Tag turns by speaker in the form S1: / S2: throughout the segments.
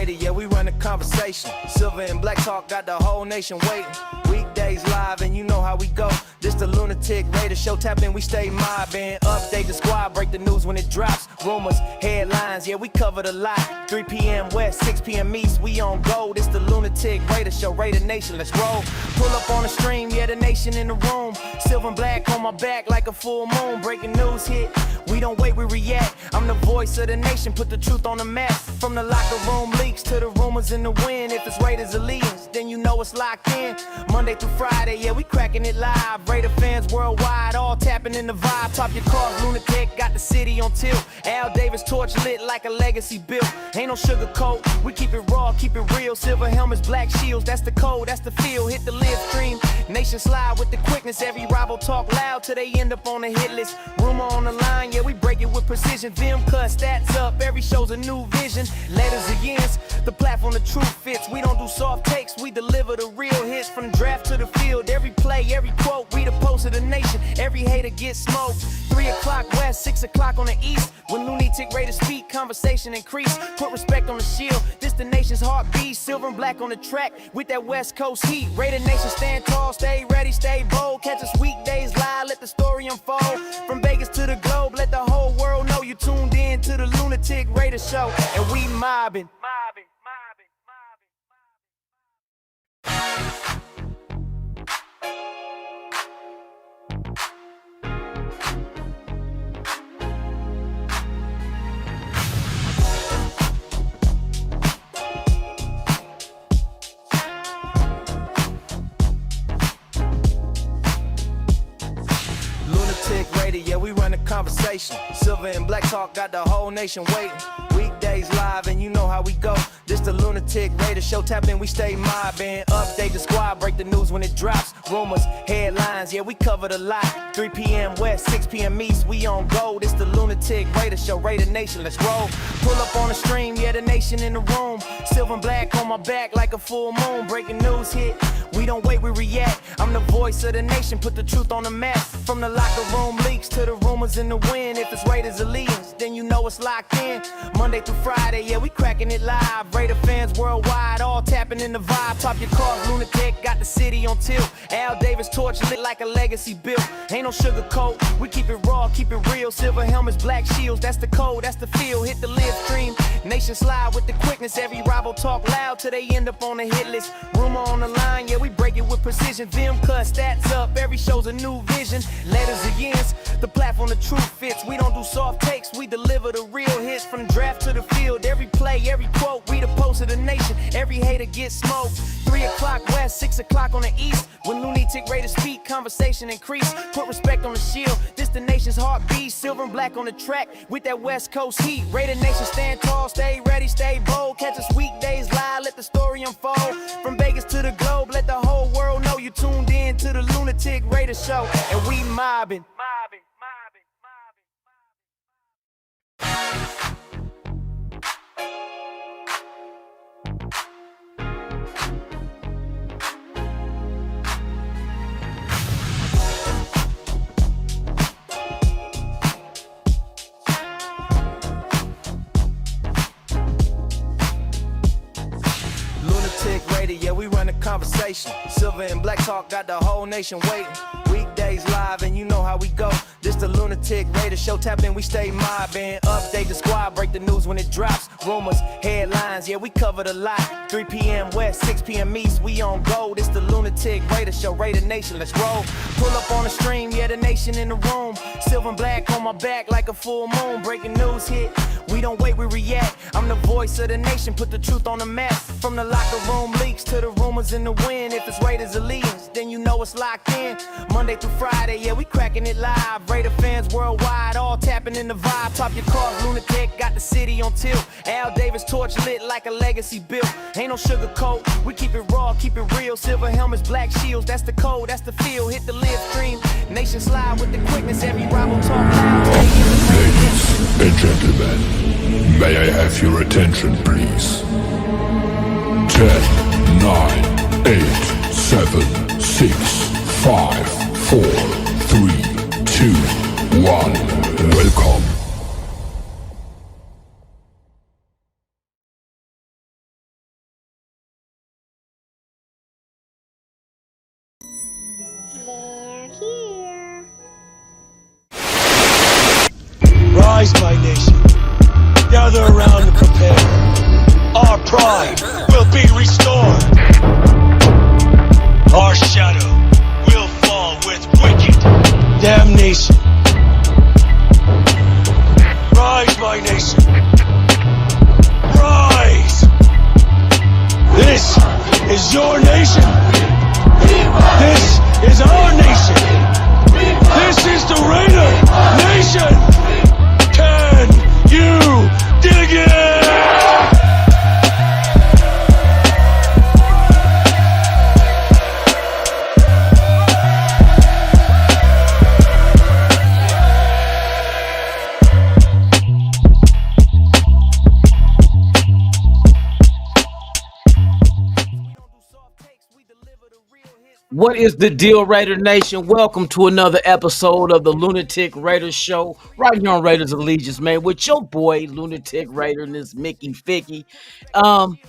S1: rated, yeah, we run a conversation. Silver and black talk got the whole nation waiting. Weekdays live and you know how we go. This the Lunatic Raider show, tap in, we stay mobbing. Update the squad, break the news when it drops. Rumors, headlines, yeah, we cover the lot. 3 p.m. West, 6 p.m. East, we on go. This the Lunatic Raider show, Raider Nation, let's roll. Pull up on the stream, yeah, the nation in the room. Silver and black on my back like a full moon. Breaking news hit, we don't wait, we react. I'm the voice of the nation, put the truth on the map. From the locker room leaks to the rumors in the wind. If it's Raiders or Lions, then you know it's locked in. Monday through Friday, yeah, we cracking it live. Raider fans worldwide, all tapping in the vibe. Top your cars, Lunatic, got the city on tilt. Al Davis torch lit like a legacy built. Ain't no sugar coat, we keep it raw, keep it real. Silver helmets, black shields, that's the code, that's the feel. Hit the live stream, nation slide with the quickness. Every rival talk loud till they end up on the hit list. Rumor on the line, yeah, we break it with precision. Them cut stats up, every show's a new vision. Letters or yens, the platform the truth fits. We don't do soft takes, we deliver the real hits. From the draft to the field, every play, every quote, we the pulse of the nation. Every hater gets smoked. 3 o'clock west, 6 o'clock on the east. When Lunatic Raiders speak, conversation increase. Put respect on the shield, this the nation's heartbeat. Silver and black on the track with that West Coast heat. Raider Nation, stand tall, stay ready, stay bold. Catch us weekdays live, let the story unfold. From Vegas to the globe, let the whole world know you tuned in to the Lunatic Raider show. And we mobbing. Rated, yeah, we run a conversation. Silver and black talk got the whole nation waiting. Weekdays live and you know how we go. This the Lunatic Raider show, tap in, we stay mobbing. Update the squad, break the news when it drops. Rumors, headlines, yeah, we cover the lot. 3 p.m. West, 6 p.m. East, we on go. This the Lunatic Raider show, Raider Nation, let's roll. Pull up on the stream, yeah, the nation in the room. Silver and black on my back like a full moon. Breaking news hit, we don't wait, we react. I'm the voice of the nation, put the truth on the map. From the locker room leaks to the rumors in the wind. If it's Raiders or Lions, then you know it's locked in. Monday through Friday, yeah, we cracking it live. Raider fans worldwide, all tapping in the vibe. Top your cars, Lunatic, got the city on tilt. Al Davis torch lit like a legacy built. Ain't no sugar coat, we keep it raw, keep it real. Silver helmets, black shields, that's the code, that's the feel. Hit the live stream, nation slide with the quickness. Every rival talk loud till they end up on the hit list. Rumor on the line, yeah, we break it with precision. Them cut stats up, every show's a new vision. Letters or yens, the platform the truth fits. We don't do soft takes, we deliver the real hits. From the draft to the field, every play, every quote, we the pulse of the nation. Every hater gets smoked. 3 o'clock west, 6 o'clock on the east. When Lunatic Raiders speak, conversation increase. Put respect on the shield, this the nation's heartbeat. Silver and black on the track with that West Coast heat. Raider Nation, stand tall, stay ready, stay bold. Catch us weekdays live, let the story unfold. From Vegas to the globe, let the whole world know you tuned in to the Lunatic Raider show. And we mobbing. Rated, yeah, we run a conversation. Silver and black talk got the whole nation waiting. Weekdays live and you know how we go. This the Lunatic Raider show, tap in, we stay mobbing. Update the squad, break the news when it drops. Rumors, headlines, yeah, we cover the lot. 3 p.m. West, 6 p.m. East, we on go. This the Lunatic Raider show, Raider Nation, let's roll. Pull up on the stream, yeah, the nation in the room. Silver and black on my back like a full moon. Breaking news hit, we don't wait, we react. I'm the voice of the nation, put the truth on the map. From the locker room leaks to the rumors in the wind. If it's Raiders or Lions, then you know it's locked in. Monday through Friday, yeah, we cracking it live. Raider fans worldwide, all tapping in the vibe. Top your cars, Lunatic, got the city on tilt. Al Davis torch lit like a legacy built. Ain't no sugar coat, we keep it raw, keep it real. Silver helmets, black shields, that's the code, that's the feel. Hit the live stream, nation slide with the quickness. Every rival talk loud.
S2: Ladies and gentlemen, may I have your attention, please? 10, 9, 8, 7, 6, 5, 4, 3, 2, 1. Welcome.
S3: Rise, my nation. Gather around and prepare. Our pride will be restored. Our shadow will fall with wicked damnation. Rise, my nation. Rise! This is your nation. This is our nation. This is the Raider Nation. Can you dig it?
S4: What is the deal, Raider Nation? Welcome to another episode of the Lunatic Raider Show, right here on Raiders Allegiance, man, with your boy Lunatic Raider and this Mickey Ficky. Um,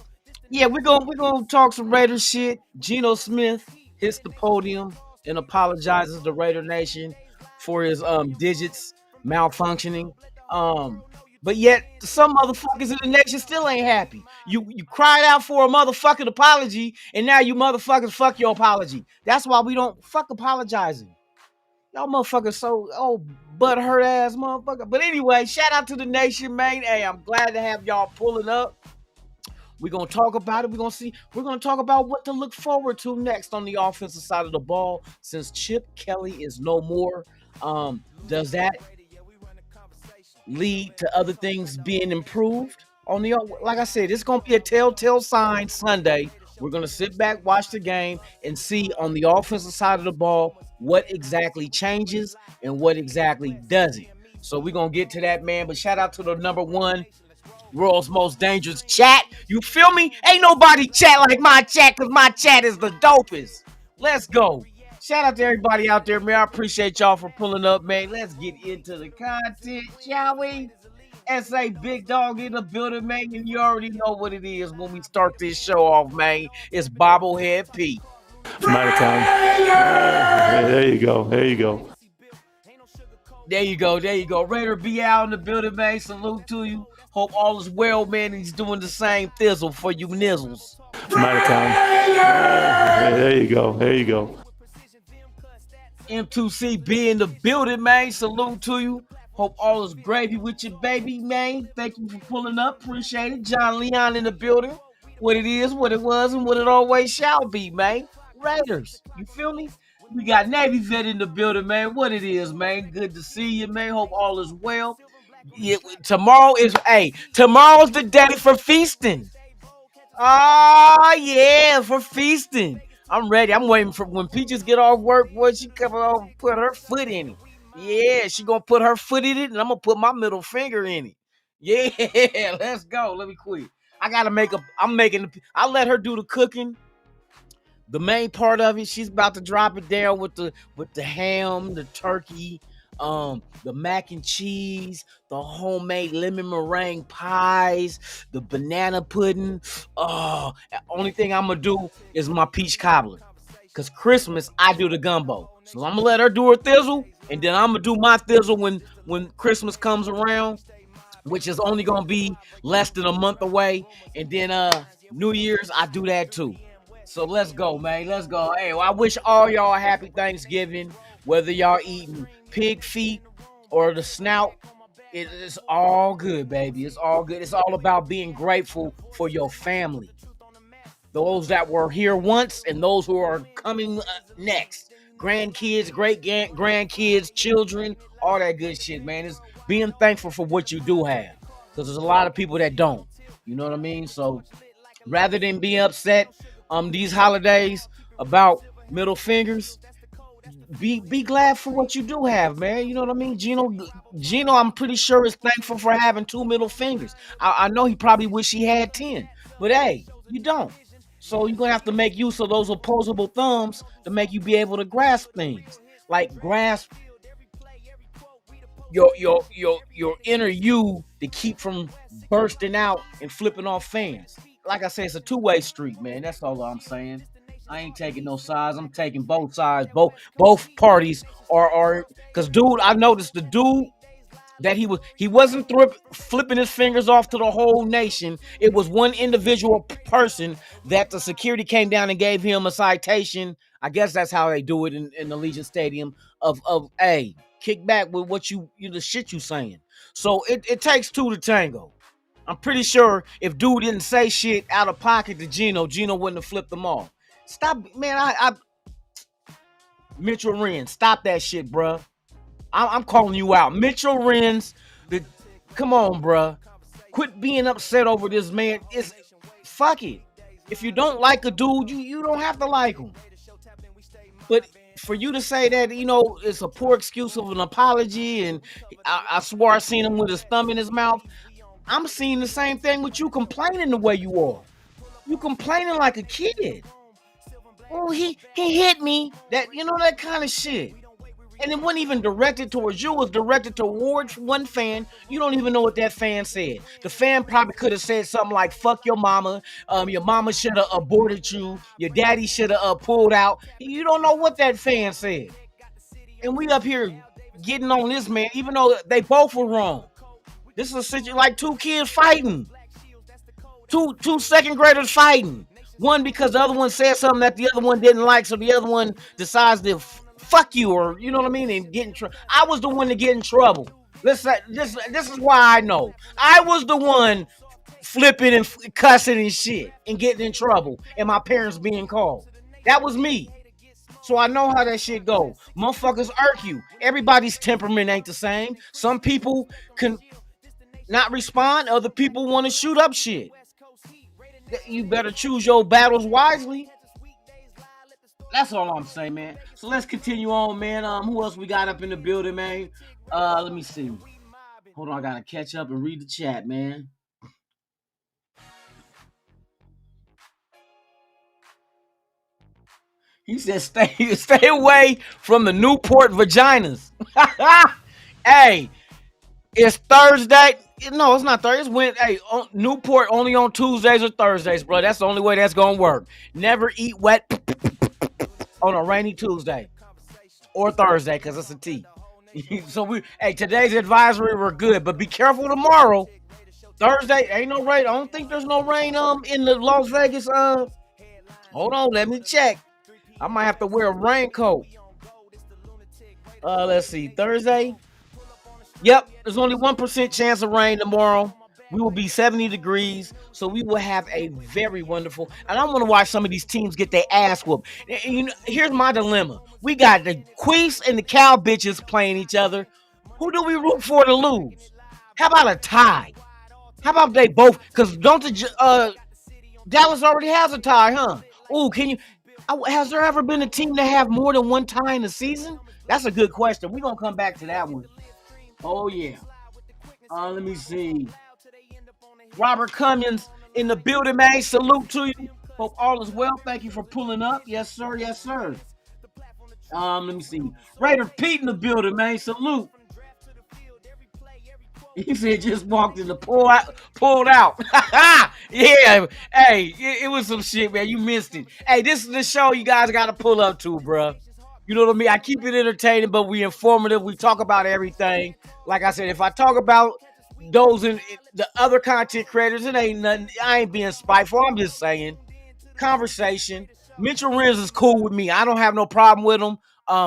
S4: yeah, we're gonna talk some Raider shit. Geno Smith hits the podium and apologizes to Raider Nation for his digits malfunctioning. But yet some motherfuckers in the nation still ain't happy. You cried out for a motherfucking apology, and now you motherfuckers fuck your apology. That's why we don't fuck apologizing. Y'all motherfuckers so butt hurt ass motherfucker. But anyway, shout out to the nation, man. Hey, I'm glad to have y'all pulling up. We're gonna talk about it. We're gonna talk about what to look forward to next on the offensive side of the ball since Chip Kelly is no more. Does that lead to other things being improved on the, like I said, it's gonna be a telltale sign Sunday. We're gonna sit back, watch the game, and see on the offensive side of the ball what exactly changes and what exactly doesn't. So we're gonna get to that, man. But shout out to the number one world's most dangerous chat. You feel me? Ain't nobody chat like my chat, because my chat is the dopest. Let's go. Shout out to everybody out there, man. I appreciate y'all for pulling up, man. Let's get into the content, shall we? SA Big Dog in the building, man. And you already know what it is when we start this show off, man. It's Bobblehead P.
S3: Matter time. There you go. There you go.
S4: There you go. There you go. Raider be out in the building, man. Salute to you. Hope all is well, man. He's doing the same thizzle for you nizzles.
S3: Matter time. There you go. There you go.
S4: M2CB in the building, man. Salute to you. Hope all is gravy with your baby, man. Thank you for pulling up. Appreciate it. John Leon in the building. What it is, what it was, and what it always shall be, man. Raiders. You feel me? We got Navy Vet in the building, man. What it is, man. Good to see you, man. Hope all is well. Yeah, tomorrow's the day for feasting. Oh, yeah, for feasting. I'm ready. I'm waiting for when Peaches get off work, boy, she come over and put her foot in it. Yeah, she gonna put her foot in it, and I'm gonna put my middle finger in it. Yeah, let's go. Let me quit. I let her do the cooking. The main part of it, she's about to drop it down with the ham, the turkey, the mac and cheese, the homemade lemon meringue pies, the banana pudding. Oh, only thing I'm gonna do is my peach cobbler. Cause Christmas I do the gumbo. So I'm gonna let her do her thizzle, and then I'm gonna do my thizzle when Christmas comes around, which is only gonna be less than a month away. And then New Year's, I do that too. So let's go, man. Let's go. Hey, well, I wish all y'all a happy Thanksgiving. Whether y'all eating pig feet or the snout, it's all good, baby. It's all good. It's all about being grateful for your family. Those that were here once and those who are coming next. Grandkids, grandkids, children, all that good shit, man. It's being thankful for what you do have. Because there's a lot of people that don't. You know what I mean? So rather than be upset these holidays about middle fingers, be glad for what you do have, man. You know what I mean? Geno, I'm pretty sure is thankful for having two middle fingers. I know he probably wish he had 10, but hey, you don't. So you're gonna have to make use of those opposable thumbs to make you be able to grasp things, like grasp your inner you to keep from bursting out and flipping off fans. Like I said, it's a two-way street, man. That's all I'm saying. I ain't taking no sides. I'm taking both sides. Both parties are because dude, I noticed the dude that he wasn't flipping his fingers off to the whole nation. It was one individual person that the security came down and gave him a citation. I guess that's how they do it in the Legion Stadium of hey, kick back with what you the shit you saying. So it takes two to tango. I'm pretty sure if dude didn't say shit out of pocket to Geno wouldn't have flipped them off. Stop, man. I Mitchell Renz, stop that shit, bruh. I'm calling you out. Mitchell Renz, come on, bruh. Quit being upset over this, man. It's fuck it. If you don't like a dude, you don't have to like him. But for you to say that, it's a poor excuse of an apology, and I swore I seen him with his thumb in his mouth. I'm seeing the same thing with you complaining the way you are. You complaining like a kid. Oh, he hit me. That that kind of shit. And it wasn't even directed towards you. It was directed towards one fan. You don't even know what that fan said. The fan probably could have said something like, fuck your mama. Your mama should have aborted you. Your daddy should have pulled out. You don't know what that fan said. And we up here getting on this man, even though they both were wrong. This is a situation like two kids fighting. Two second graders fighting. One because the other one said something that the other one didn't like, so the other one decides to fuck you, or you know what I mean, and get in trouble. I was the one to get in trouble. This is why I know. I was the one flipping and cussing and shit and getting in trouble, and my parents being called. That was me. So I know how that shit go. Motherfuckers irk you. Everybody's temperament ain't the same. Some people can not respond. Other people want to shoot up shit. You better choose your battles wisely. That's all I'm saying, man. So let's continue on, man. Who else we got up in the building, man? Let me see. Hold on, I gotta catch up and read the chat, man. He said, stay away from the Newport vaginas. Hey, it's Thursday. No, it's not Thursday. It's Wednesday. Hey, Newport only on Tuesdays or Thursdays, bro. That's the only way that's gonna work. Never eat wet on a rainy Tuesday or Thursday, because it's a T. So today's advisory were good, but be careful tomorrow. Thursday ain't no rain. I don't think there's no rain in the Las Vegas. Hold on, let me check. I might have to wear a raincoat. Let's see. Thursday. Yep, there's only 1% chance of rain tomorrow. We will be 70 degrees, so we will have a very wonderful. And I want to watch some of these teams get their ass whooped. And here's my dilemma: we got the Queefs and the Cow bitches playing each other. Who do we root for to lose? How about a tie? How about they both? Because don't Dallas already has a tie, huh? Ooh, can you? Has there ever been a team to have more than one tie in the season? That's a good question. We're gonna come back to that one. Oh yeah. Let me see. Robert Cummins in the building, man. Salute to you. Hope all is well. Thank you for pulling up. Yes, sir. Yes, sir. Let me see. Raider Pete in the building, man. Salute. He said just walked in the pulled out. Yeah. Hey, it was some shit, man. You missed it. Hey, this is the show you guys got to pull up to, bro. You know what I mean? I keep it entertaining, but we informative. We talk about everything. Like I said, if I talk about those in the other content creators, it ain't nothing. I ain't being spiteful. I'm just saying. Conversation. Mitchell Renz is cool with me. I don't have no problem with him.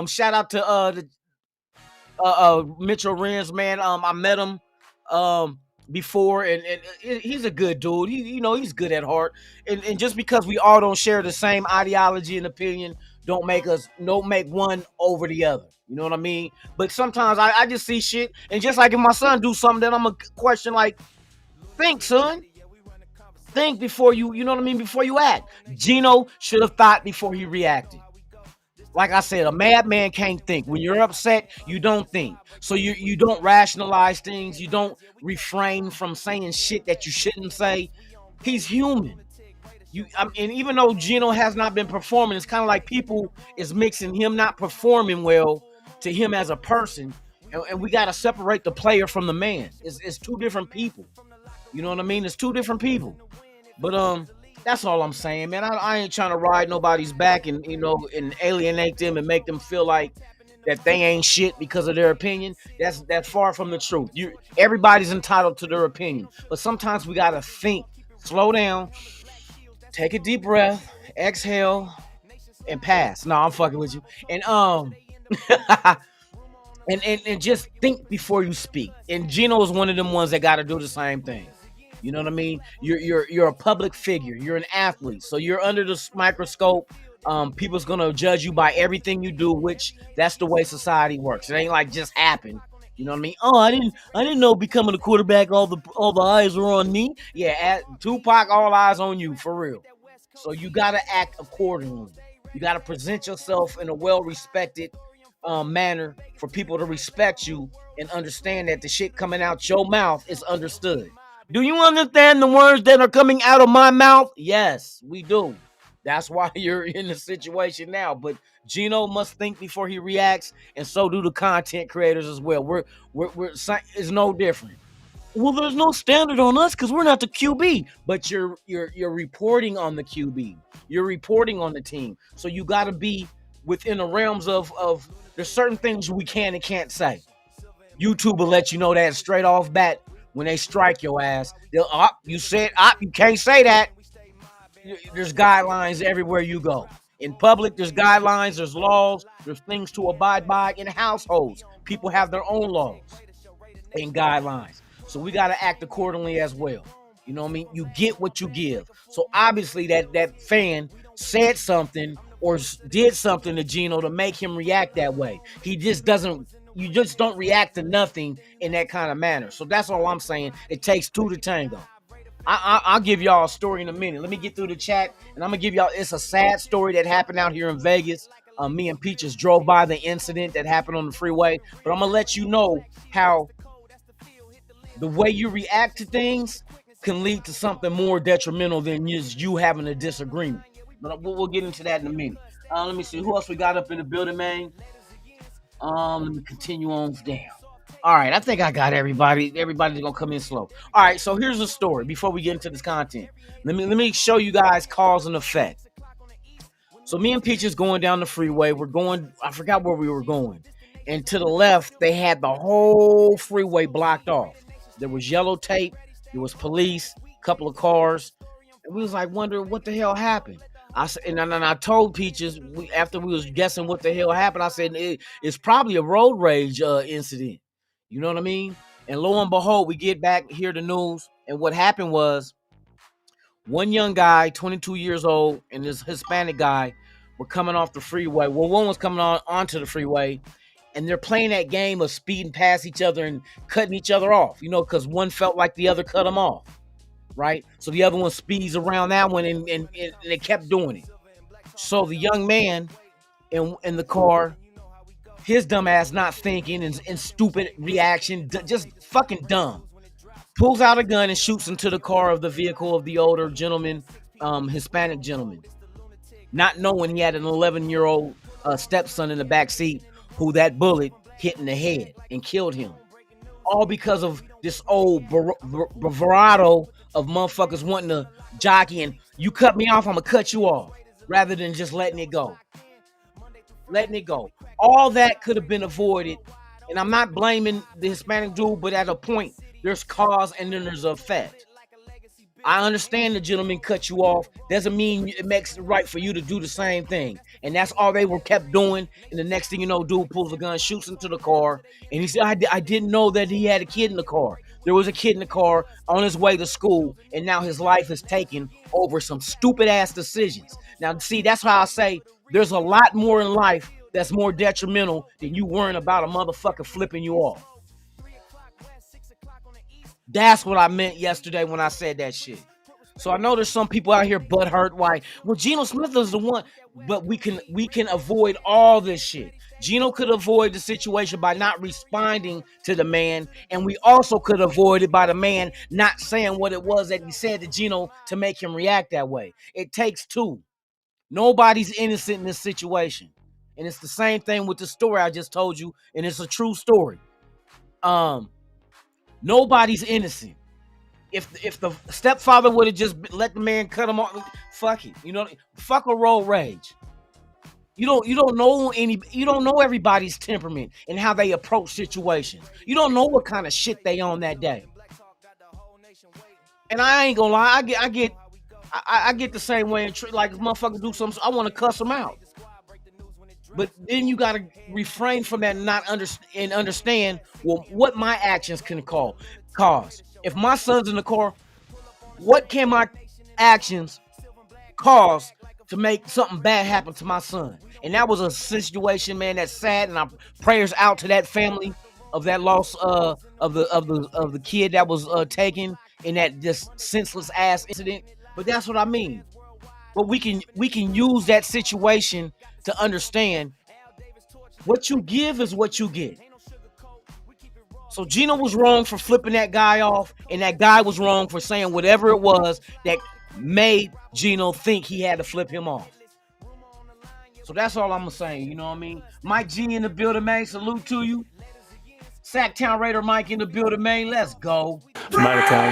S4: Shout out to Mitchell Renz, man. I met him before, and he's a good dude. He's good at heart. And just because we all don't share the same ideology and opinion, don't make one over the other. You know what I mean? But sometimes I just see shit, and just like if my son do something, then I'm a question like, think, son. Think before you know what I mean, before you act. Geno should have thought before he reacted. Like I said, a madman can't think. When you're upset, you don't think. So you don't rationalize things. You don't refrain from saying shit that you shouldn't say. He's human. And even though Geno has not been performing, it's kind of like people is mixing him not performing well to him as a person. And we got to separate the player from the man. It's two different people. You know what I mean? It's two different people. But that's all I'm saying, man. I ain't trying to ride nobody's back and and alienate them and make them feel like that they ain't shit because of their opinion. That's far from the truth. Everybody's entitled to their opinion, but sometimes we gotta think, slow down, take a deep breath, exhale, and pass. No, I'm fucking with you. And and just think before you speak. And Geno is one of them ones that got to do the same thing. You know what I mean? You're a public figure. You're an athlete, so you're under the microscope. People's gonna judge you by everything you do, which that's the way society works. It ain't like just happened. You know what I mean? Oh, I didn't know becoming a quarterback, all the eyes were on me. Yeah, at Tupac, all eyes on you for real. So you gotta act accordingly. You gotta present yourself in a well-respected manner for people to respect you and understand that the shit coming out your mouth is understood. Do you understand the words that are coming out of my mouth? Yes, we do. That's why you're in the situation now. But Geno must think before he reacts, and so do the content creators as well. We're it's no different. Well, there's no standard on us because we're not the QB. But you're reporting on the QB. You're reporting on the team. So you got to be within the realms of there's certain things we can and can't say. YouTube will let you know that straight off bat when they strike your ass. They'll you said you can't say that. There's guidelines everywhere you go. In public, there's guidelines, there's laws, there's things to abide by. In households, people have their own laws and guidelines. So we got to act accordingly as well. You know what I mean? You get what you give. So obviously that fan said something or did something to Geno to make him react that way. He just doesn't. You just don't react to nothing in that kind of manner. So that's all I'm saying. It takes two to tango. I'll give y'all a story in a minute. Let me get through the chat, and I'm gonna give y'all. It's a sad story that happened out here in Vegas. Me and Peaches drove by the incident that happened on the freeway, but I'm gonna let you know how the way you react to things can lead to something more detrimental than you having a disagreement. But we'll get into that in a minute. Let me see who else we got up in the building, man. Let me continue on down. All right, I think I got everybody. Everybody's gonna come in slow. All right, so here's the story. Before we get into this content, let me show you guys cause and effect. So me and Peaches going down the freeway. We're going. I forgot where we were going, and to the left they had the whole freeway blocked off. There was yellow tape. There was police. A couple of cars, and we was like wondering what the hell happened. I told Peaches after we was guessing what the hell happened. I said it's probably a road rage incident. You know what I mean? And lo and behold, we get back, hear the news, and what happened was one young guy, 22 years old, and this Hispanic guy were coming off the freeway. Well, one was coming onto the freeway, and they're playing that game of speeding past each other and cutting each other off, you know, because one felt like the other cut them off, right? So the other one speeds around that one, and they kept doing it. So the young man in the car, his dumb ass not thinking and stupid reaction, just fucking dumb, pulls out a gun and shoots into the car of the vehicle of the older gentleman, Hispanic gentleman, not knowing he had an 11-year-old stepson in the back seat who that bullet hit in the head and killed him. All because of this old bravado of motherfuckers wanting to jockey and you cut me off, I'm gonna cut you off, rather than just letting it go. All that could have been avoided. And I'm not blaming the Hispanic dude, but at a point, there's cause and then there's effect. I understand the gentleman cut you off. Doesn't mean it makes it right for you to do the same thing. And that's all they were kept doing. And the next thing you know, dude pulls a gun, shoots into the car. And he said, I didn't know that he had a kid in the car. There was a kid in the car on his way to school. And now his life is taken over some stupid ass decisions. Now, see, that's how I say there's a lot more in life that's more detrimental than you worrying about a motherfucker flipping you off. That's what I meant yesterday when I said that shit. So I know there's some people out here butthurt. Why? Well, Geno Smith is the one, but we can avoid all this shit. Geno could avoid the situation by not responding to the man, and we also could avoid it by the man not saying what it was that he said to Geno to make him react that way. It takes two. Nobody's innocent in this situation. And it's the same thing with the story I just told you, and it's a true story. Nobody's innocent. If the stepfather would have just let the man cut him off, fuck it. You know, fuck a road rage. You don't know everybody's temperament and how they approach situations. You don't know what kind of shit they on that day. And I ain't gonna lie, I get the same way in like if motherfucker do something, I want to cuss them out. But then you gotta refrain from that and not understand well what my actions can cause. If my son's in the car, what can my actions cause to make something bad happen to my son? And that was a situation, man, that's sad. And our prayers out to that family of that loss of the kid that was taken in that just senseless ass incident. But that's what I mean. But we can use that situation to understand what you give is what you get. So Geno was wrong for flipping that guy off, and that guy was wrong for saying whatever it was that made Geno think he had to flip him off. So that's all I'm saying, you know what I mean? Mike G in the building, man. Salute to you. Sacktown Raider Mike in the building, man. Let's go.
S5: Matter time.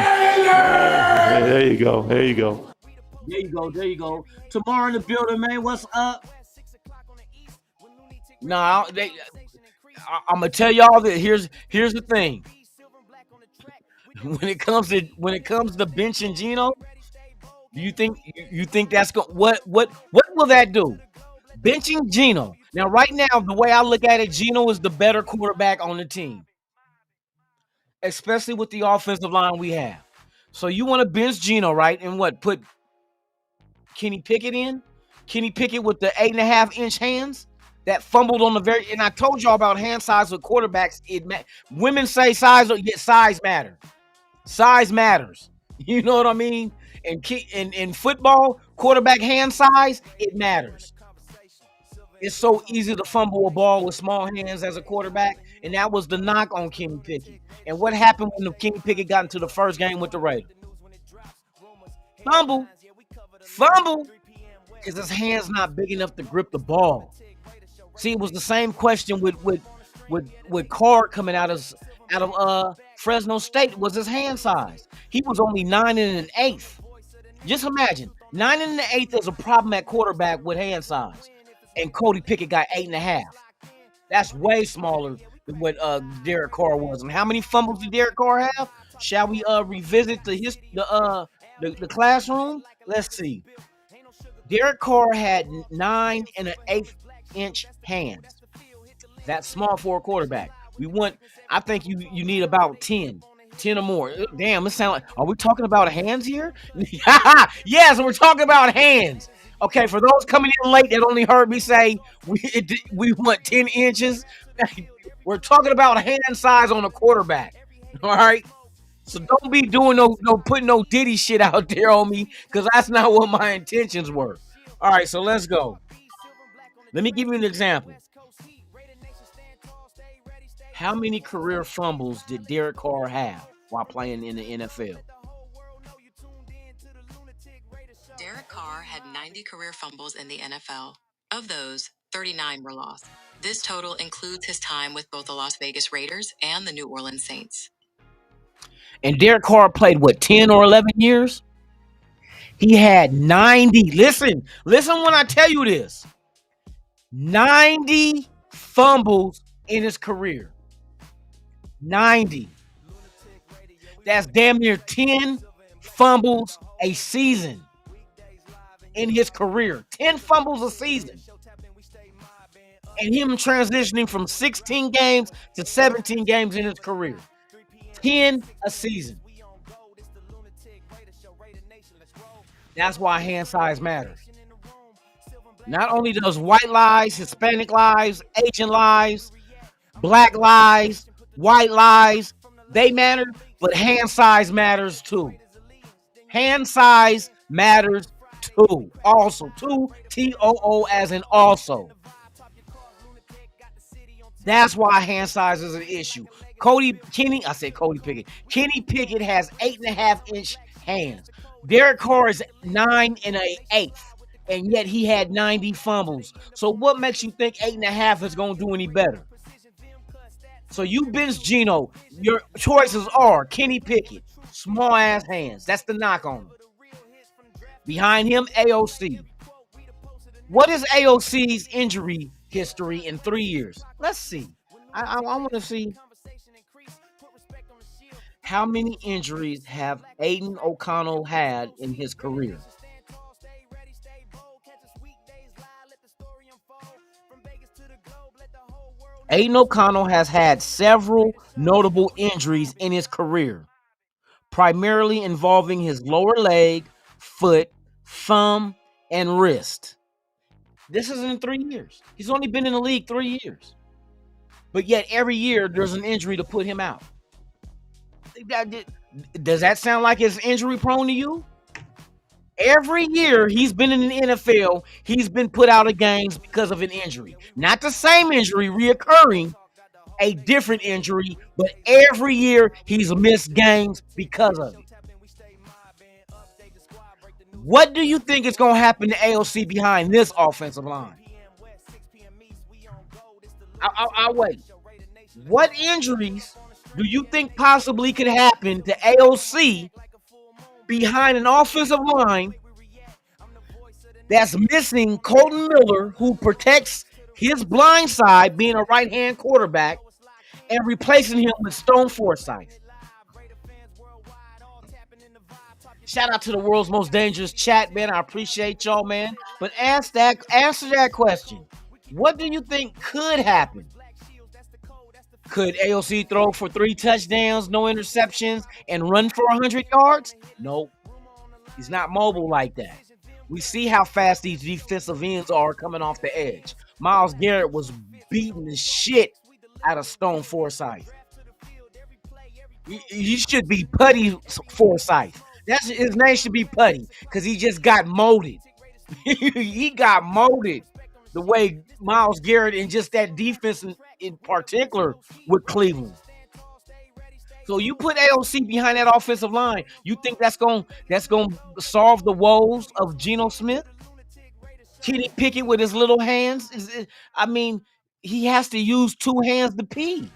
S5: There you go. There you go.
S4: There you go. Tomorrow in the building, man. What's up? Nah, I'm gonna tell y'all that here's the thing. When it comes to benching Geno, do you think that's what will that do? Benching Geno. Now, right now, the way I look at it, Geno is the better quarterback on the team, especially with the offensive line we have. So you want to bench Geno, right? And what? Put Kenny Pickett in? Kenny Pickett with the 8.5-inch hands that fumbled on the very. And I told y'all about hand size with quarterbacks. Women say size matter. Size matters. You know what I mean? And in football, quarterback hand size, it matters. It's so easy to fumble a ball with small hands as a quarterback, and that was the knock on Kenny Pickett. And what happened when Kenny Pickett got into the first game with the Raiders? Fumble, because his hand's not big enough to grip the ball. See, it was the same question with Carr coming out of Fresno State. Was his hand size? He was only 9 1/8. Just imagine 9 1/8 is a problem at quarterback with hand size. And Cody Pickett got 8.5. That's way smaller than what Derek Carr was. And how many fumbles did Derek Carr have? Shall we revisit the classroom? Let's see. Derek Carr had 9 1/8-inch hands. That's small for a quarterback. I think you need about 10 or more. Damn, it sounds like, are we talking about hands here? Yes, we're talking about hands. Okay, for those coming in late that only heard me say we want 10 inches, we're talking about hand size on a quarterback. All right? So don't be doing no putting no Diddy shit out there on me, because that's not what my intentions were. All right, so let's go. Let me give you an example. How many career fumbles did Derek Carr have while playing in the NFL?
S6: Derek Carr had 90 career fumbles in the NFL. Of those, 39 were lost. This total includes his time with both the Las Vegas Raiders and the New Orleans Saints.
S4: And Derek Carr played, 10 or 11 years? He had 90. Listen when I tell you this. 90 fumbles in his career. 90. That's damn near 10 fumbles a season in his career. 10 fumbles a season. And him transitioning from 16 games to 17 games in his career. 10 a season. That's why hand size matters. Not only does white lives, Hispanic lives, Asian lives, black lives, white lives, they matter, but hand size matters too. Hand size matters too. Also, T-O-O as in also. That's why hand size is an issue. Kenny Pickett has 8.5-inch hands. Derek Carr is 9 1/8, and yet he had 90 fumbles. So what makes you think 8.5 is going to do any better? So you bench Geno. Your choices are Kenny Pickett, small ass hands. That's the knock on him. Behind him, AOC. What is AOC's injury history in 3 years? Let's see. I want to see how many injuries have Aiden O'Connell had in his career. Aiden O'Connell has had several notable injuries in his career, primarily involving his lower leg, foot, thumb, and wrist. This is in 3 years. He's only been in the league 3 years. But yet every year there's an injury to put him out. Does that sound like it's injury prone to you? Every year he's been in the NFL, he's been put out of games because of an injury. Not the same injury reoccurring, a different injury, but every year he's missed games because of it. What do you think is going to happen to AOC behind this offensive line? I'll wait. What injuries do you think possibly could happen to AOC behind an offensive line that's missing Colton Miller, who protects his blind side, being a right-hand quarterback, and replacing him with Stone Forsythe? Shout out to the world's most dangerous chat, man. I appreciate y'all, man. But answer that question. What do you think could happen? Could AOC throw for 3 touchdowns, no interceptions, and run for 100 yards? Nope. He's not mobile like that. We see how fast these defensive ends are coming off the edge. Myles Garrett was beating the shit out of Stone Forsythe. He should be Putty Forsythe. His name should be Putty because he just got molded. He got molded the way Myles Garrett and just that defense in particular with Cleveland. So you put AOC behind that offensive line, you think that's going to solve the woes of Geno Smith? Kenny Pickett with his little hands? I mean, he has to use 2 hands to pee.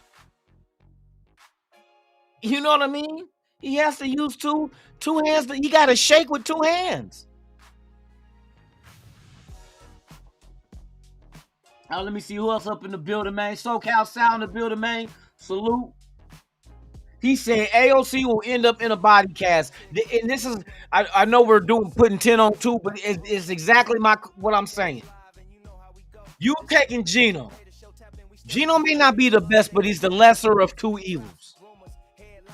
S4: You know what I mean? He has to use two hands. He got to shake with 2 hands. Now, let me see who else up in the building, man. SoCal Sound in the building, man. Salute. He said AOC will end up in a body cast. And this is, I know we're putting 10 on 2, but it's exactly what I'm saying. You taking Geno. Geno may not be the best, but he's the lesser of 2 evils.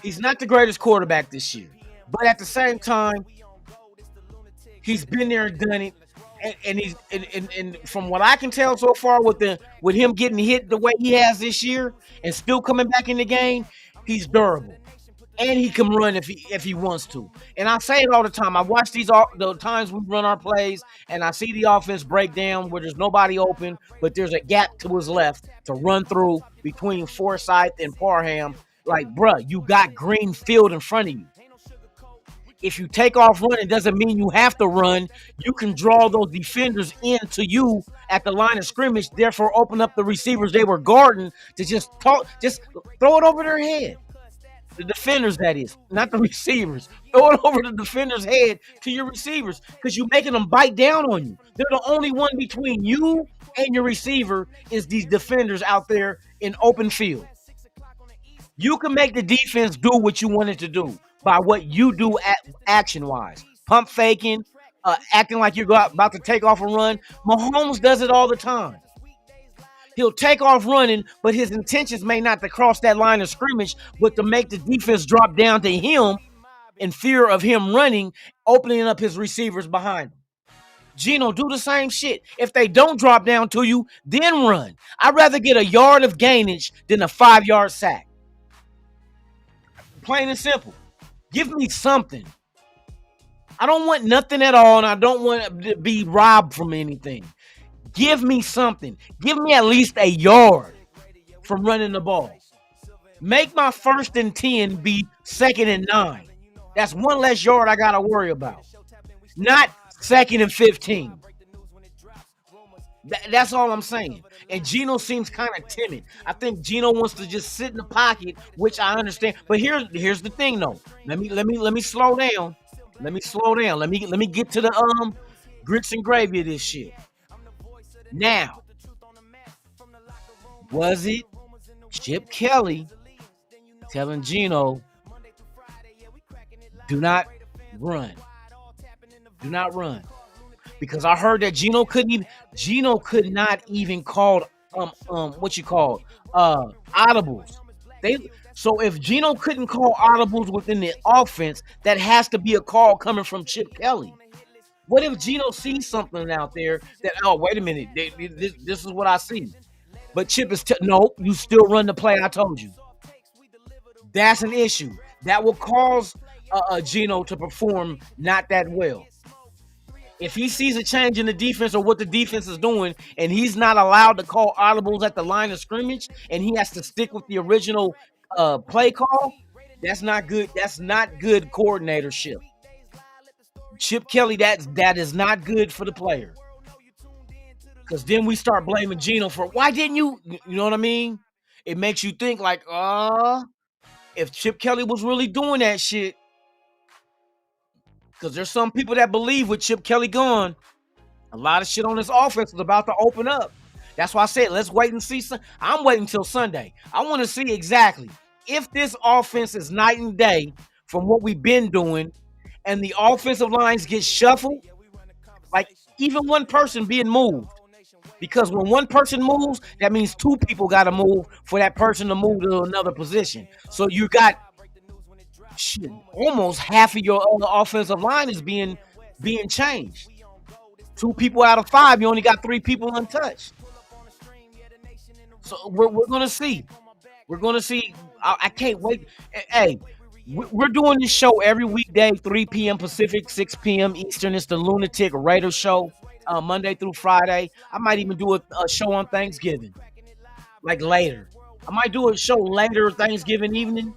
S4: He's not the greatest quarterback this year. But at the same time, he's been there and done it. And from what I can tell so far with him getting hit the way he has this year and still coming back in the game, he's durable. And he can run if he wants to. And I say it all the time. I watch the times we run our plays, and I see the offense break down where there's nobody open, but there's a gap to his left to run through between Forsythe and Parham. Like, bruh, you got green field in front of you. If you take off running, doesn't mean you have to run. You can draw those defenders into you at the line of scrimmage, therefore open up the receivers they were guarding to just throw it over their head. The defenders, that is, not the receivers. Throw it over the defender's head to your receivers because you're making them bite down on you. They're the only one between you and your receiver is these defenders out there in open field. You can make the defense do what you want it to do by what you do action-wise. Pump faking, acting like you're about to take off a run. Mahomes does it all the time. He'll take off running, but his intentions may not to cross that line of scrimmage, but to make the defense drop down to him in fear of him running, opening up his receivers behind him. Geno, do the same shit. If they don't drop down to you, then run. I'd rather get a yard of gainage than a 5-yard sack. Plain and simple. Give me something. I don't want nothing at all, and I don't want to be robbed from anything. Give me something. Give me at least a yard from running the ball. Make my 1st and 10 be 2nd and 9. That's 1 less yard I got to worry about. Not 2nd and 15. That's all I'm saying. And Geno seems kind of timid. I think Geno wants to just sit in the pocket, which I understand. But here's the thing, though. Let me slow down. Let me slow down. Let me get to the grits and gravy of this shit. Now, was it Chip Kelly telling Geno, do not run? Do not run. Because I heard that Geno could not even call audibles. So if Geno couldn't call audibles within the offense, that has to be a call coming from Chip Kelly. What if Geno sees something out there that, oh, wait a minute, this is what I see. But Chip is no, you still run the play I told you. That's an issue. That will cause Geno to perform not that well. If he sees a change in the defense or what the defense is doing, and he's not allowed to call audibles at the line of scrimmage, and he has to stick with the original play call, that's not good. That's not good coordinatorship. Chip Kelly, that is not good for the player. Because then we start blaming Geno for, why didn't you? You know what I mean? It makes you think like, if Chip Kelly was really doing that shit, because there's some people that believe with Chip Kelly gone, a lot of shit on this offense is about to open up. That's why I said, let's wait and see. I'm waiting until Sunday. I want to see exactly if this offense is night and day from what we've been doing, and the offensive lines get shuffled, like even one person being moved. Because when one person moves, that means two people got to move for that person to move to another position. So you got almost half of your other offensive line is being changed. 2 people out of 5, you only got 3 people untouched. So we're going to see. We're going to see. I can't wait. Hey, we're doing this show every weekday, 3 p.m. Pacific, 6 p.m. Eastern. It's the Lunatic Raider Show, Monday through Friday. I might even do a show on Thanksgiving, like later. I might do a show later Thanksgiving evening.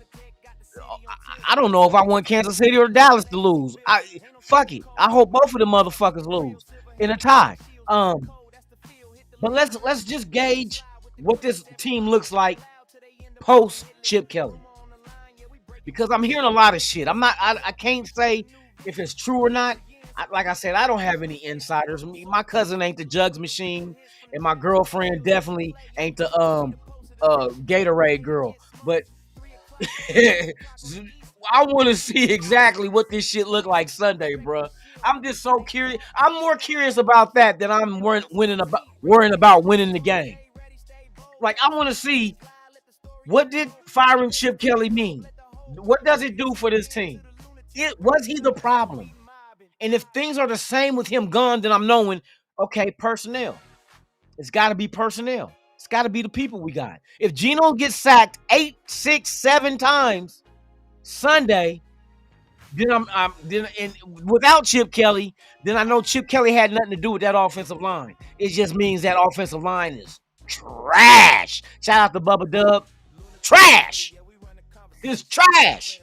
S4: I don't know if I want Kansas City or Dallas to lose. Fuck it. I hope both of them motherfuckers lose in a tie. But let's just gauge what this team looks like post Chip Kelly. Because I'm hearing a lot of shit. I can't say if it's true or not. Like I said, I don't have any insiders. My cousin ain't the jugs machine, and my girlfriend definitely ain't the Gatorade girl. But I want to see exactly what this shit look like Sunday, bro. I'm just so curious. I'm more curious about that than I'm worrying about winning the game. Like, I want to see, what did firing Chip Kelly mean? What does it do for this team? Was he the problem? And if things are the same with him gone, then I'm knowing, okay, personnel. It's got to be personnel. It's got to be the people we got. If Geno gets sacked 8, 6, 7 times Sunday, then and without Chip Kelly, then I know Chip Kelly had nothing to do with that offensive line. It just means that offensive line is trash. Shout out to Bubba Dub. Trash. It's trash.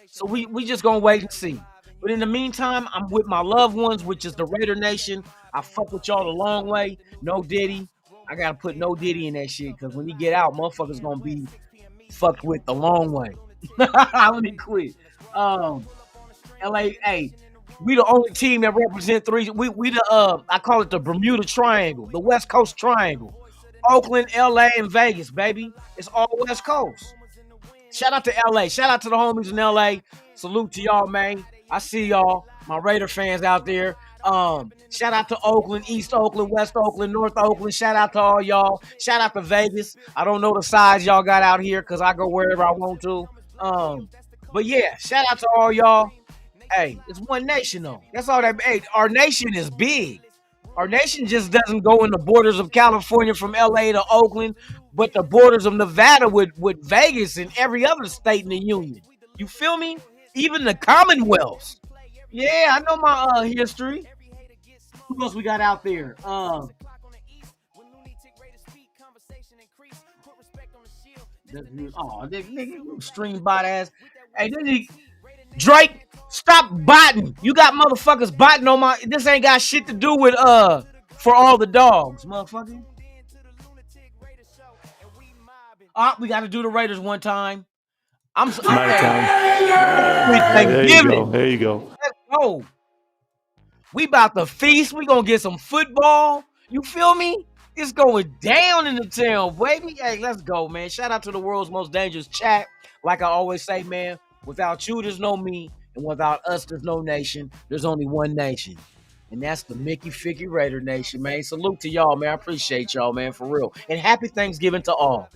S4: So we just gonna wait and see. But in the meantime, I'm with my loved ones, which is the Raider Nation. I fuck with y'all the long way. No Diddy. I gotta put no Diddy in that shit, because when he get out, motherfuckers gonna be fucked with the long way. Let me quit. LA, hey, we the only team that represent 3. We the I call it the Bermuda Triangle, the West Coast Triangle. Oakland, LA, and Vegas, baby. It's all West Coast. Shout out to LA. Shout out to the homies in LA. Salute to y'all, man. I see y'all, my Raider fans out there. Shout out to Oakland, East Oakland, West Oakland, North Oakland. Shout out to all y'all. Shout out to Vegas. I don't know the size y'all got out here because I go wherever I want to. But yeah, shout out to all y'all. Hey, it's one nation though. That's all that. Hey, our nation is big. Our nation just doesn't go in the borders of California from LA to Oakland, but the borders of Nevada with Vegas and every other state in the union. You feel me? Even the Commonwealth. Yeah, I know my history. Who else we got out there? Nigga, stream bot ass. Hey, Drake, stop botting. You got motherfuckers botting on my. This ain't got shit to do with For All the Dogs, motherfucker. We got to do the Raiders one time. I'm
S5: There you go.
S4: Let's go. We about to feast. We gonna get some football. You feel me? It's going down in the town, baby. Hey, let's go, man. Shout out to the world's most dangerous chat. Like I always say, man, without you, there's no me. And without us, there's no nation. There's only one nation. And that's the Mickey Figgy Raider Nation, man. Salute to y'all, man. I appreciate y'all, man, for real. And happy Thanksgiving to all.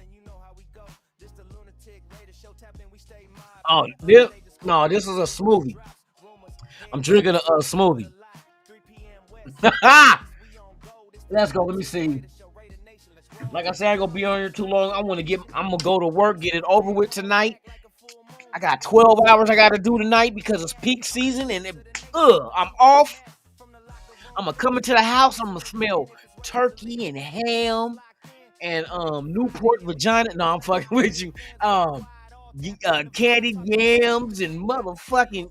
S4: Oh, this is a smoothie. I'm drinking a smoothie. Let's go. Let me see. Like I said, I ain't gonna be on here too long. I'm gonna go to work, get it over with tonight. I got 12 hours I gotta do tonight because it's peak season and I'm off. I'm gonna come into the house, I'm gonna smell turkey and ham and Newport vagina. No, I'm fucking with you. Candied yams and motherfucking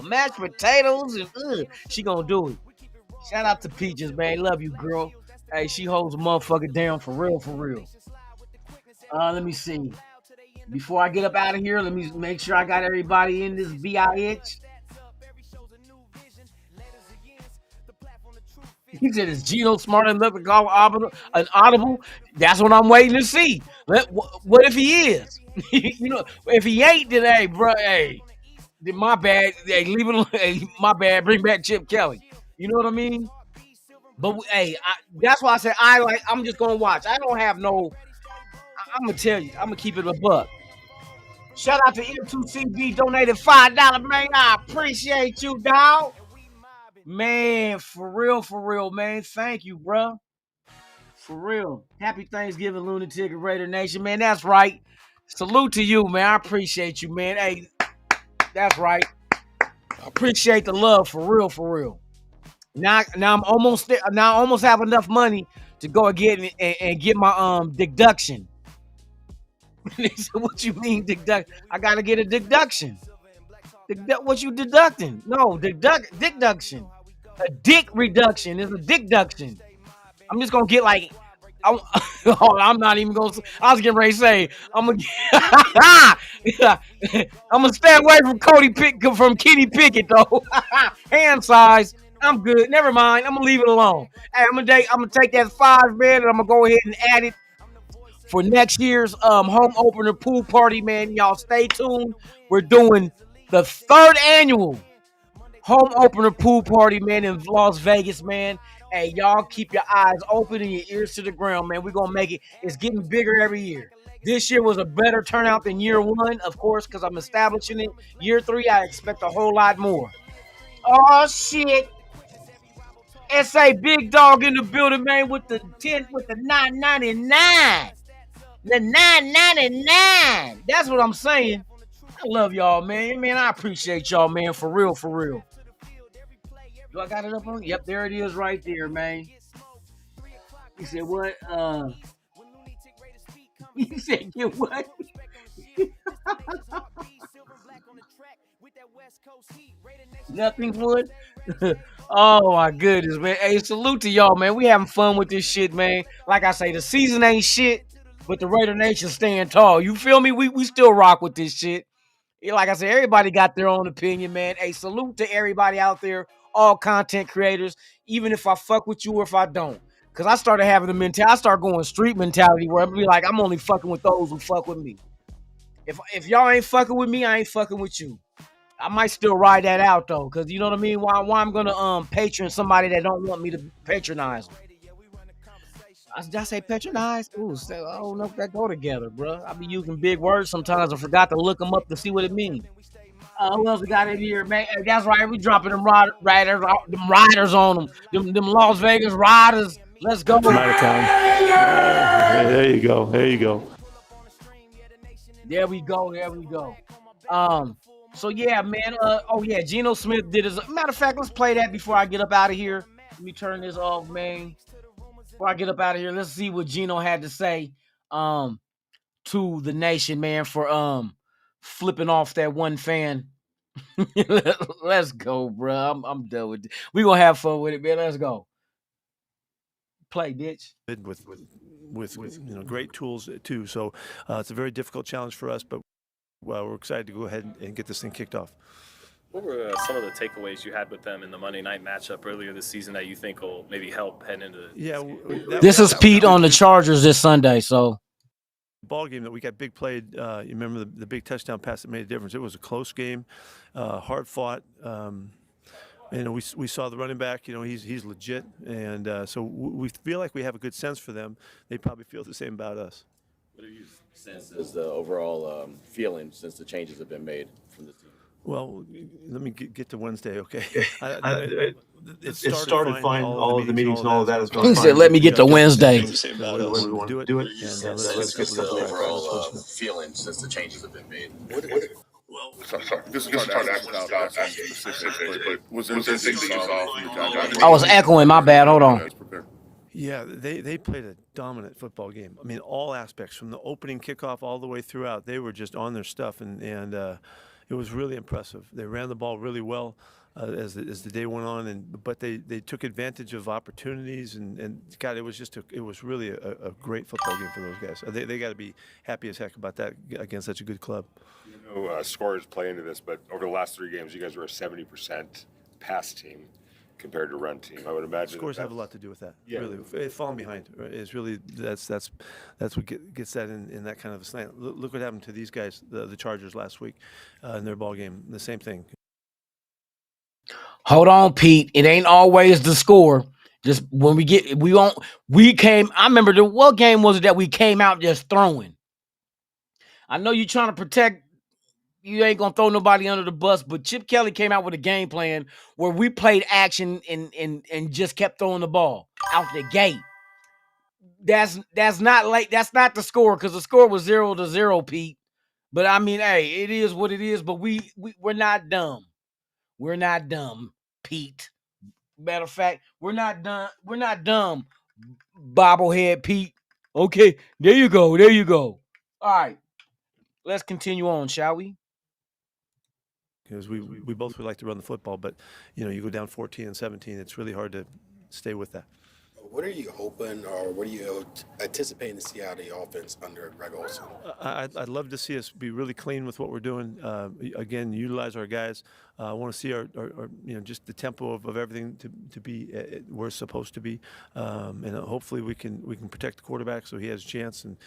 S4: mashed potatoes and she gonna do it. Shout out to Peaches, man. Love you, girl. Hey, she holds a motherfucker down for real, for real. Let me see. Before I get up out of here, let me make sure I got everybody in this VIH. He said, "Is Geno smart enough to call an audible?" That's what I'm waiting to see. What if he is? You know, if he ain't, then hey, bro, hey, then my bad. Hey, leave it alone. Hey, my bad. Bring back Chip Kelly. You know what I mean? But hey, that's why I said I'm just gonna watch. I don't have no. I'm gonna tell you. I'm gonna keep it a buck. Shout out to M2CB donated $5, man. I appreciate you, dog. Man, for real, man. Thank you, bro. For real. Happy Thanksgiving, Lunatic and Raider Nation, man. That's right. Salute to you, man. I appreciate you, man. Hey, that's right. I appreciate the love, for real, for real. Now I'm almost there. Now I almost have enough money to go and get my deduction. So what you mean deduct? I gotta get a deduction. What you deducting? No, deduction. A dick reduction is a deduction. I'm just gonna get like I'm not even gonna. I was getting ready to say I'm gonna. I'm gonna stay away from Kenny Pickett though. Hand size, I'm good. Never mind. I'm gonna leave it alone. Hey, I'm gonna take that 5 man and I'm gonna go ahead and add it for next year's home opener pool party, man. Y'all stay tuned. We're doing the 3rd annual home opener pool party, man, in Las Vegas, man. Hey, y'all keep your eyes open and your ears to the ground, man. We're gonna make it. It's getting bigger every year. This year was a better turnout than year 1, of course, because I'm establishing it. Year 3, I expect a whole lot more. Oh shit. SA Big Dog in the building, man, with the 999. The 999. That's what I'm saying. I love y'all, man. Man, I appreciate y'all, man. For real, for real. Do I got it up on? Yep, there it is right there, man. He said, what? He said, get what? Nothing would. Oh my goodness, man. Hey, salute to y'all, man. We having fun with this shit, man. Like I say, the season ain't shit, but the Raider Nation stand tall. You feel me? We still rock with this shit. Like I said, everybody got their own opinion, man. Hey, salute to everybody out there, all content creators, even if I fuck with you or if I don't. Because I started having the mentality, I start going street mentality where I'm be like, I'm only fucking with those who fuck with me. If y'all ain't fucking with me, I ain't fucking with you. I might still ride that out though, because you know what I mean? Why I'm gonna patron somebody that don't want me to patronize them. Did I say patronize? Ooh, I don't know if that go together, bro. I be using big words sometimes. I forgot to look them up to see what it means. Who else we got in here, man? Hey, that's right. We dropping them riders on them Las Vegas riders. Let's go.
S5: From out of town. There you go. There you go.
S4: There we go. There we go. So yeah, man. Oh yeah, Geno Smith did his. Matter of fact, let's play that before I get up out of here. Let me turn this off, man. Before I get up out of here, let's see what Geno had to say to the nation, man, for flipping off that one fan. Let's go, bro. I'm done with it. We gonna have fun with it, man. Let's go. Play, bitch.
S5: With great tools too. So it's a very difficult challenge for us, but we're excited to go ahead and get this thing kicked off.
S7: What were some of the takeaways you had with them in the Monday night matchup earlier this season that you think will maybe help head into
S4: This is Pete on the Chargers this Sunday, so.
S5: Ball game that we got big played. You remember the big touchdown pass that made a difference. It was a close game, hard fought. We saw the running back. He's legit, and so we feel like we have a good sense for them. They probably feel the same about us.
S8: What do you sense is the overall feeling since the changes have been made from the team?
S5: Well, let me get to Wednesday, okay?
S9: It started fine. All of the meetings and all of that is going
S4: He
S9: fine.
S4: said, "Let me get to Wednesday."
S5: We want to do it. And let's get
S8: the overall feeling since the changes have been made.
S2: Well, sorry. This is hard to ask without specifics, but was there anything you saw from the Jaguars?
S4: I was echoing. My bad. Hold on.
S5: Yeah, they played a dominant football game. I mean, all aspects, from the opening kickoff all the way throughout, they were just on their stuff, and it was really impressive. They ran the ball really well as the day went on, but they took advantage of opportunities, and God, it was really a great football game for those guys. They got to be happy as heck about that against such a good club.
S10: Scores play into this, but over the last 3 games, you guys were a 70% pass team compared to run team. I would imagine
S5: scores have a lot to do with that.
S10: Yeah.
S5: Really, falling behind is really that's what gets that in that kind of a slant. Look what happened to these guys, the Chargers last week in their ball game. The same thing.
S4: Hold on, Pete. It ain't always the score. Just when we came. I remember what game was it that we came out just throwing? I know you're trying to protect. You ain't gonna throw nobody under the bus, but Chip Kelly came out with a game plan where we played action and just kept throwing the ball out the gate. That's not late. That's not the score, because the score was 0-0, Pete. But I mean, hey, it is what it is. But we're not dumb. We're not dumb, Pete. Matter of fact, we're not dumb. We're not dumb, bobblehead Pete. Okay, there you go. There you go. All right, let's continue on, shall we?
S5: Because we both would like to run the football, but you go down 14 and 17, it's really hard to stay with that.
S11: What are you hoping, or what are you anticipating to see out of the offense under Greg Olson?
S5: I'd love to see us be really clean with what we're doing. Again, utilize our guys. I want to see our just the tempo of everything to be where it's supposed to be, and hopefully we can protect the quarterback so he has a chance, and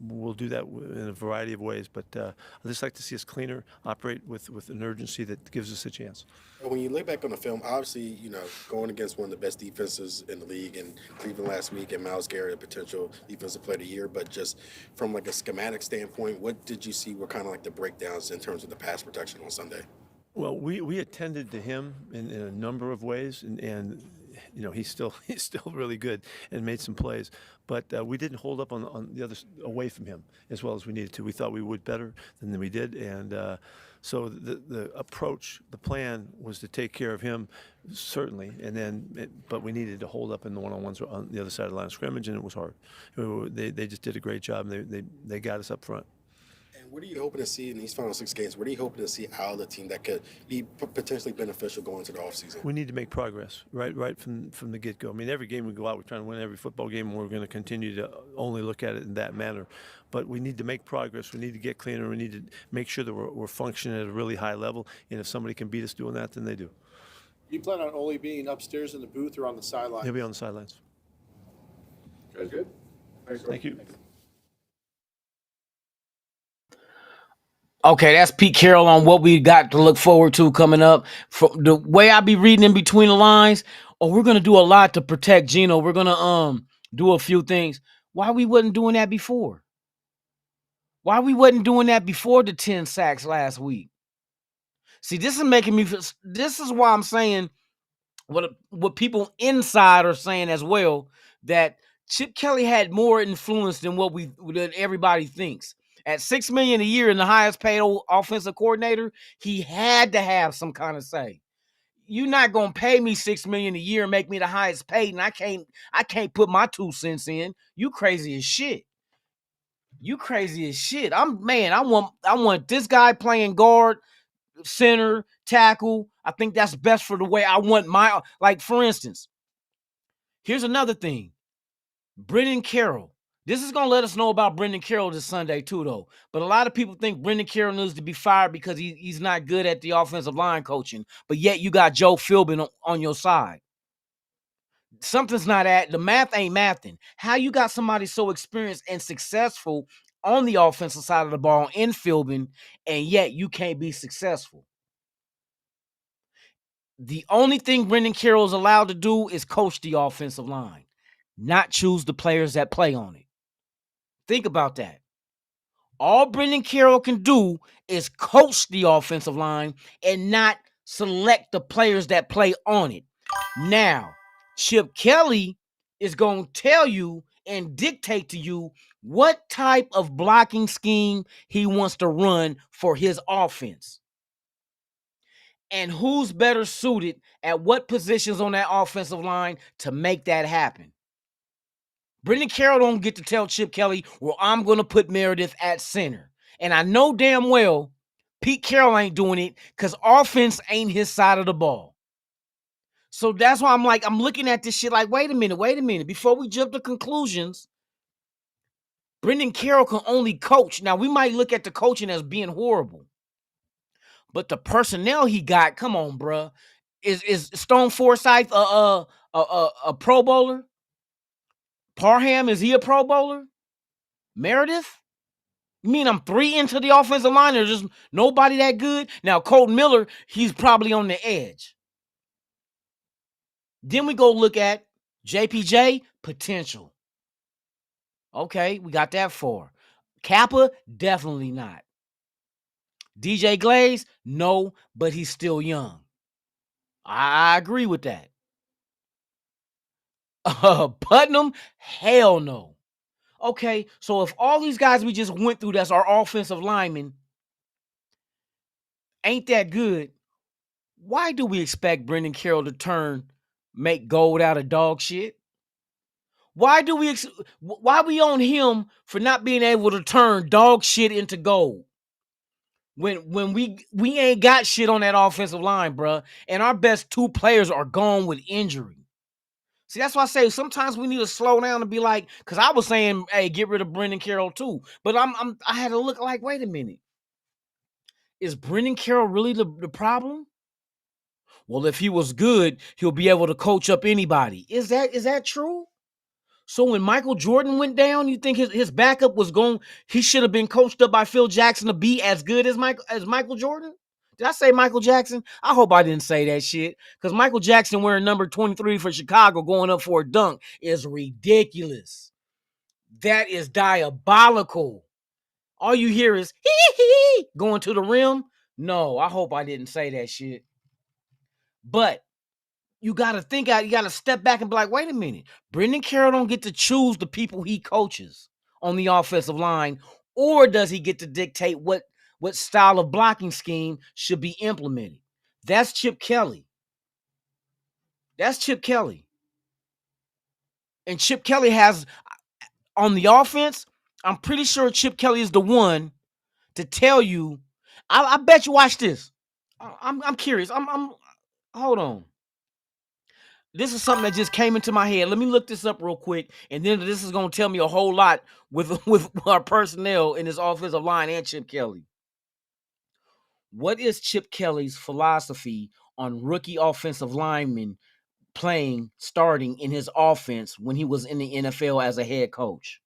S5: we'll do that in a variety of ways. But I'd just like to see us cleaner, operate with an urgency that gives us a chance.
S11: When you look back on the film, obviously, going against one of the best defenses in the league in Cleveland last week, and Myles Garrett, a potential defensive player of the year, but just from like a schematic standpoint, what did you see were kind of like the breakdowns in terms of the pass protection on Sunday?
S5: Well, we attended to him in a number of ways, and he's still really good and made some plays, but we didn't hold up on the other away from him as well as we needed to. We thought we would better than we did, and so the approach, the plan was to take care of him, certainly, but we needed to hold up in the one-on-ones on the other side of the line of scrimmage, and it was hard. They just did a great job, and they got us up front.
S11: And what are you hoping to see in these final 6 games? What are you hoping to see out of the team that could be potentially beneficial going into the offseason?
S5: We need to make progress right from the get-go. I mean, every game we go out, we're trying to win every football game, and we're going to continue to only look at it in that manner. But we need to make progress. We need to get cleaner. We need to make sure that we're functioning at a really high level. And if somebody can beat us doing that, then they do.
S12: You plan on Ole being upstairs in the booth or on the sidelines?
S5: He'll be on the sidelines.
S10: Guys, good.
S5: Thank you.
S4: Okay, that's Pete Carroll on what we got to look forward to coming up. From the way I be reading in between the lines, we're gonna do a lot to protect Geno. We're gonna do a few things. Why we wasn't doing that before? Why we wasn't doing that before the 10 sacks last week? See, this is making me. This is why I'm saying what people inside are saying as well, that Chip Kelly had more influence than than everybody thinks. At $6 million a year and the highest paid offensive coordinator, he had to have some kind of say. You're not gonna pay me $6 million a year and make me the highest paid, and I can't put my 2 cents in. You crazy as shit. You crazy as shit. I want this guy playing guard, center, tackle. I think that's best for the way I want my, like, for instance, here's another thing. Brennan Carroll, This is gonna let us know about Brendan Carroll this Sunday too, though. But a lot of people think Brendan Carroll needs to be fired because he's not good at the offensive line coaching. But yet you got Joe Philbin on your side. Something's not the math ain't mathing. How you got somebody so experienced and successful on the offensive side of the ball in Philbin, and yet you can't be successful? The only thing Brendan Carroll is allowed to do is coach the offensive line, not choose the players that play on it. Think about that. All Brendan Carroll can do is coach the offensive line and not select the players that play on it. Now, Chip Kelly is going to tell you and dictate to you what type of blocking scheme he wants to run for his offense. And who's better suited at what positions on that offensive line to make that happen. Brendan Carroll don't get to tell Chip Kelly, well, I'm going to put Meredith at center. And I know damn well Pete Carroll ain't doing it because offense ain't his side of the ball. So that's why I'm looking at this shit like, wait a minute. Before we jump to conclusions, Brendan Carroll can only coach. Now, we might look at the coaching as being horrible. But the personnel he got, come on, bruh. Is Stone Forsythe a Pro Bowler? Parham, is he a Pro Bowler? Meredith? You mean I'm 3 into the offensive line? There's just nobody that good? Now, Colton Miller, he's probably on the edge. Then we go look at JPJ, potential. Okay, we got that 4. Kappa, definitely not. DJ Glaze, no, but he's still young. I agree with that. Putnam, hell no. Okay, so if all these guys we just went through that's our offensive linemen ain't that good, why do we expect Brendan Carroll to make gold out of dog shit? Why we on him for not being able to turn dog shit into gold? When we ain't got shit on that offensive line, bruh, and our best 2 players are gone with injury. See, that's why I say sometimes we need to slow down and be like, because I was saying, hey, get rid of Brendan Carroll too. But I had to look like, wait a minute. Is Brendan Carroll really the problem? Well, if he was good, he'll be able to coach up anybody. Is that true? So when Michael Jordan went down, you think his backup was he should have been coached up by Phil Jackson to be as good as Michael Jordan? Did I say Michael Jackson? I hope I didn't say that shit. Because Michael Jackson wearing number 23 for Chicago going up for a dunk is ridiculous. That is diabolical. All you hear is hee going to the rim. No, I hope I didn't say that shit. But you got to think out. You got to step back and be like, wait a minute. Brendan Carroll don't get to choose the people he coaches on the offensive line, or does he get to dictate what style of blocking scheme should be implemented? That's Chip Kelly. And Chip Kelly has, on the offense, I'm pretty sure Chip Kelly is the one to tell you. I bet you watch this. I'm curious. Hold on. This is something that just came into my head. Let me look this up real quick, and then this is going to tell me a whole lot with our personnel in this offensive line and Chip Kelly. What is Chip Kelly's philosophy on rookie offensive linemen starting in his offense when he was in the NFL as a head coach?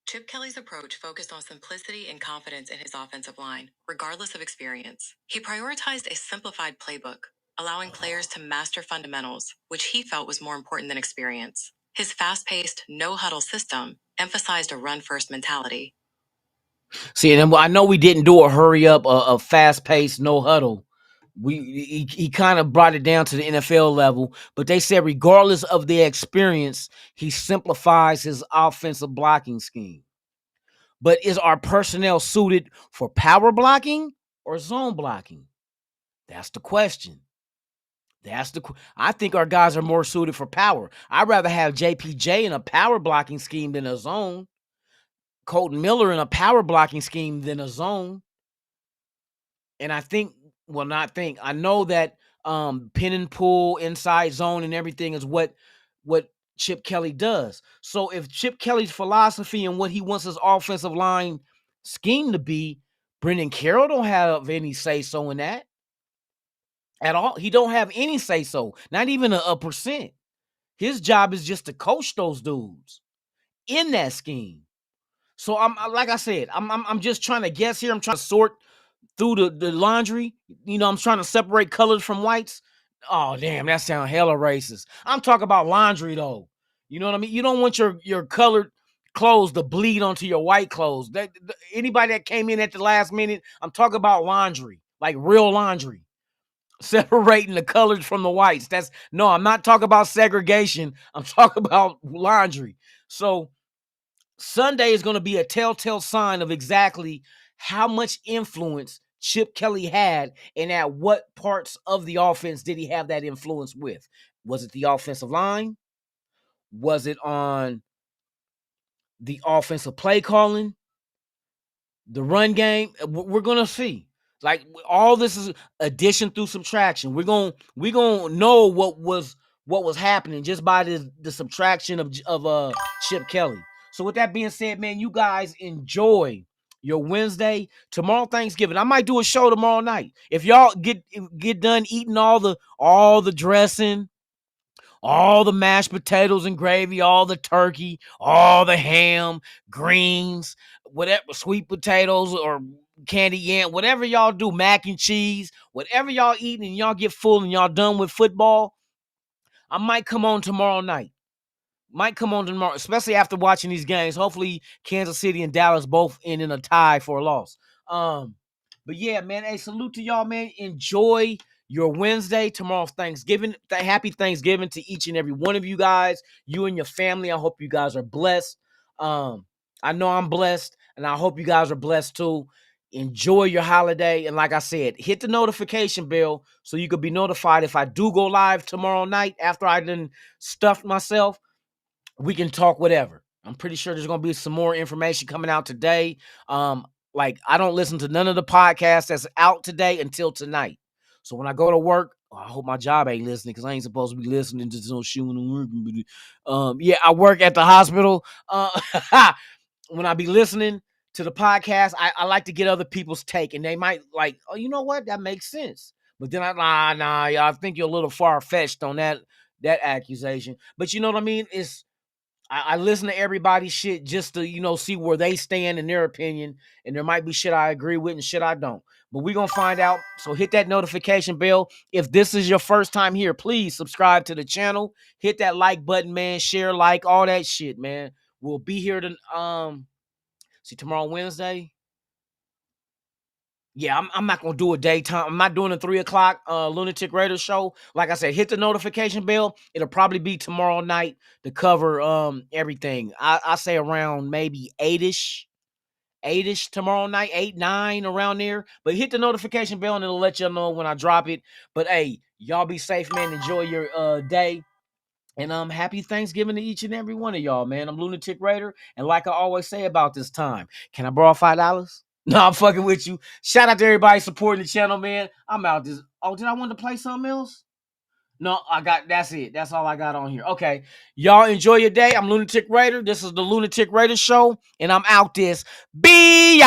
S6: Chip Kelly's approach focused on simplicity and confidence in his offensive line, regardless of experience. He prioritized a simplified playbook, allowing players to master fundamentals, which he felt was more important than experience. His fast-paced, no-huddle system emphasized a run-first mentality.
S4: See, and I know we didn't do a hurry-up, a fast-paced, no-huddle. He kind of brought it down to the NFL level, but they said regardless of the experience, he simplifies his offensive blocking scheme. But is our personnel suited for power blocking or zone blocking? That's the question. I think our guys are more suited for power. I'd rather have JPJ in a power blocking scheme than a zone. Colton Miller in a power blocking scheme than a zone. And I know that pin and pull, inside zone, and everything is what Chip Kelly does. So if Chip Kelly's philosophy and what he wants his offensive line scheme to be, Brendan Carroll don't have any say-so in that at all. He don't have any say-so, not even a percent. His job is just to coach those dudes in that scheme. So I'm like I said, I'm just trying to guess here. I'm trying to sort through the laundry. You know, I'm trying to separate colors from whites. Oh, damn, that sounds hella racist. I'm talking about laundry, though. You know what I mean? You don't want your colored clothes to bleed onto your white clothes. Anybody that came in at the last minute, I'm talking about laundry, like real laundry. Separating the colors from the whites. No, I'm not talking about segregation. I'm talking about laundry. So Sunday is going to be a telltale sign of exactly how much influence Chip Kelly had and at what parts of the offense did he have that influence with. Was it the offensive line? Was it on the offensive play calling? The run game? We're going to see. Like, all this is addition through subtraction. We're going to know what was happening just by the subtraction of Chip Kelly. So with that being said, man, you guys enjoy your Wednesday. Tomorrow, Thanksgiving. I might do a show tomorrow night. If y'all get done eating all the dressing, all the mashed potatoes and gravy, all the turkey, all the ham, greens, whatever, sweet potatoes or candy yam, whatever y'all do, mac and cheese, whatever y'all eating and y'all get full and y'all done with football, I might come on tomorrow night. Might come on tomorrow, especially after watching these games. Hopefully, Kansas City and Dallas both end in a tie for a loss. But yeah, man, hey, salute to y'all, man. Enjoy your Wednesday. Tomorrow's Thanksgiving. Happy Thanksgiving to each and every one of you guys, you and your family. I hope you guys are blessed. I know I'm blessed, and I hope you guys are blessed too. Enjoy your holiday. And like I said, hit the notification bell so you could be notified if I do go live tomorrow night after I done stuffed myself. We can talk whatever. I'm pretty sure there's going to be some more information coming out today. Like, I don't listen to none of the podcasts that's out today until tonight. So when I go to work, I hope my job ain't listening because I ain't supposed to be listening to no shit when I'm working. Yeah, I work at the hospital. When I be listening to the podcast, I like to get other people's take, and they might like, oh, you know what? That makes sense. But then nah, y'all, I think you're a little far-fetched on that accusation. But you know what I mean? I listen to everybody's shit just to, see where they stand in their opinion. And there might be shit I agree with and shit I don't. But we're going to find out. So hit that notification bell. If this is your first time here, please subscribe to the channel. Hit that like button, man. Share, like, all that shit, man. We'll be here to see tomorrow, Wednesday. Yeah, I'm not going to do a daytime. I'm not doing a 3 o'clock Lunatic Raiders show. Like I said, hit the notification bell. It'll probably be tomorrow night to cover everything. I say around maybe 8-ish tomorrow night, 8, 9, around there. But hit the notification bell and it'll let you know when I drop it. But hey, y'all be safe, man. Enjoy your day. And happy Thanksgiving to each and every one of y'all, man. I'm Lunatic Raider. And like I always say about this time, can I borrow $5? No, I'm fucking with you. Shout out to everybody supporting the channel, man. I'm out this. Oh, did I want to play something else? No, that's it. That's all I got on here. Okay. Y'all enjoy your day. I'm Lunatic Raider. This is the Lunatic Raider Show. And I'm out this bitch.